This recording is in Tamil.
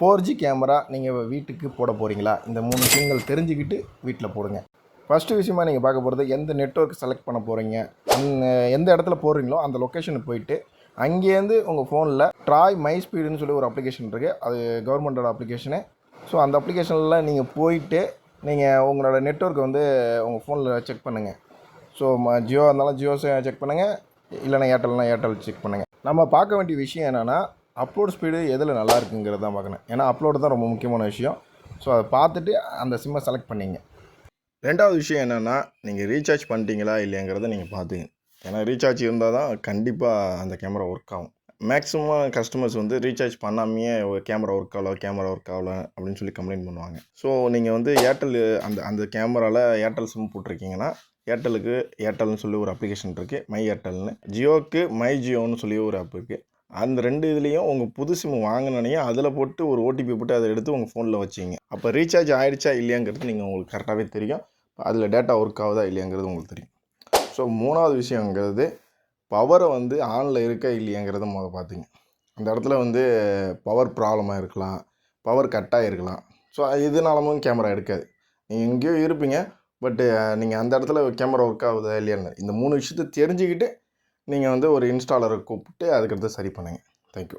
4G கேமரா நீங்கள் வீட்டுக்கு போட போகிறீங்களா? இந்த 3 விஷயங்கள் தெரிஞ்சுக்கிட்டு வீட்டில் போடுங்க. ஃபஸ்ட்டு விஷயமா நீங்கள் பார்க்க போகிறது எந்த நெட்வொர்க் செலக்ட் பண்ண போகிறீங்க, எந்த இடத்துல போடுறீங்களோ அந்த லொக்கேஷனுக்கு போயிட்டு அங்கேருந்து உங்கள் ஃபோனில் ட்ராய் மை ஸ்பீடுன்னு சொல்லி ஒரு அப்ளிகேஷன் இருக்குது. அது கவர்மெண்ட்டோட அப்ளிகேஷனு. ஸோ அந்த அப்ளிகேஷனில் நீங்கள் போயிட்டு நீங்கள் உங்களோட நெட்வொர்க்கை வந்து உங்கள் ஃபோனில் செக் பண்ணுங்கள். ஸோ ஜியோ இருந்தாலும் ஜியோ செக் பண்ணுங்கள், இல்லைனா ஏர்டெல் செக் பண்ணுங்கள். நம்ம பார்க்க வேண்டிய விஷயம் என்னென்னா, அப்லோட் ஸ்பீடு எதில் நல்லா இருக்குங்கிறது தான் பார்க்கணும். ஏன்னா அப்லோடு தான் ரொம்ப முக்கியமான விஷயம். ஸோ அதை பார்த்துட்டு அந்த சிம்மை செலக்ட் பண்ணிங்க. ரெண்டாவது விஷயம் என்னென்னா, நீங்கள் ரீசார்ஜ் பண்ணிட்டீங்களா இல்லையாங்கிறத நீங்கள் பார்த்துங்க. ஏன்னா ரீசார்ஜ் இருந்தால் தான் கண்டிப்பாக அந்த கேமரா ஒர்க் ஆகும். மேக்ஸிமம் கஸ்டமர்ஸ் வந்து ரீசார்ஜ் பண்ணாமையே கேமரா ஒர்க் ஆகலை அப்படின்னு சொல்லி கம்ப்ளைண்ட் பண்ணுவாங்க. ஸோ நீங்கள் வந்து ஏர்டெல் அந்த கேமராவில் ஏர்டெல் சிம் போட்டிருக்கீங்கன்னா, ஏர்டெல்லுக்கு ஏர்டெல்னு சொல்லி ஒரு அப்ளிகேஷன் இருக்குது, மை ஏர்டெல்னு. ஜியோக்கு மை ஜியோன்னு சொல்லி ஒரு ஆப் இருக்குது. அந்த 2 இதுலேயும் உங்கள் புது சிம் வாங்கினோன்னே அதில் போட்டு ஒரு ஓடிபி போட்டு அதை எடுத்து உங்கள் ஃபோனில் வச்சிங்க. அப்போ ரீசார்ஜ் ஆகிடுச்சா இல்லையாங்கிறது உங்களுக்கு கரெக்டாகவே தெரியும். அதில் டேட்டா ஒர்க் ஆகுதா இல்லையாங்கிறது உங்களுக்கு தெரியும். ஸோ 3வது விஷயங்கிறது பவரை வந்து ஆனில் இருக்கா இல்லையாங்கிறத பார்த்துங்க. அந்த இடத்துல வந்து பவர் ப்ராப்ளமாக இருக்கலாம், பவர் கட்டாக இருக்கலாம். ஸோ இதனாலமும் கேமரா எடுக்காது. நீங்கள் எங்கேயோ இருப்பீங்க, பட்டு நீங்கள் அந்த இடத்துல கேமரா ஒர்க் ஆகுதா இல்லையான்னு இந்த 3 விஷயத்தை தெரிஞ்சுக்கிட்டு நீங்கள் வந்து ஒரு இன்ஸ்டாலரை கூப்பிட்டு அதுக்கடுத்து சரி பண்ணுங்கள். தேங்க்யூ.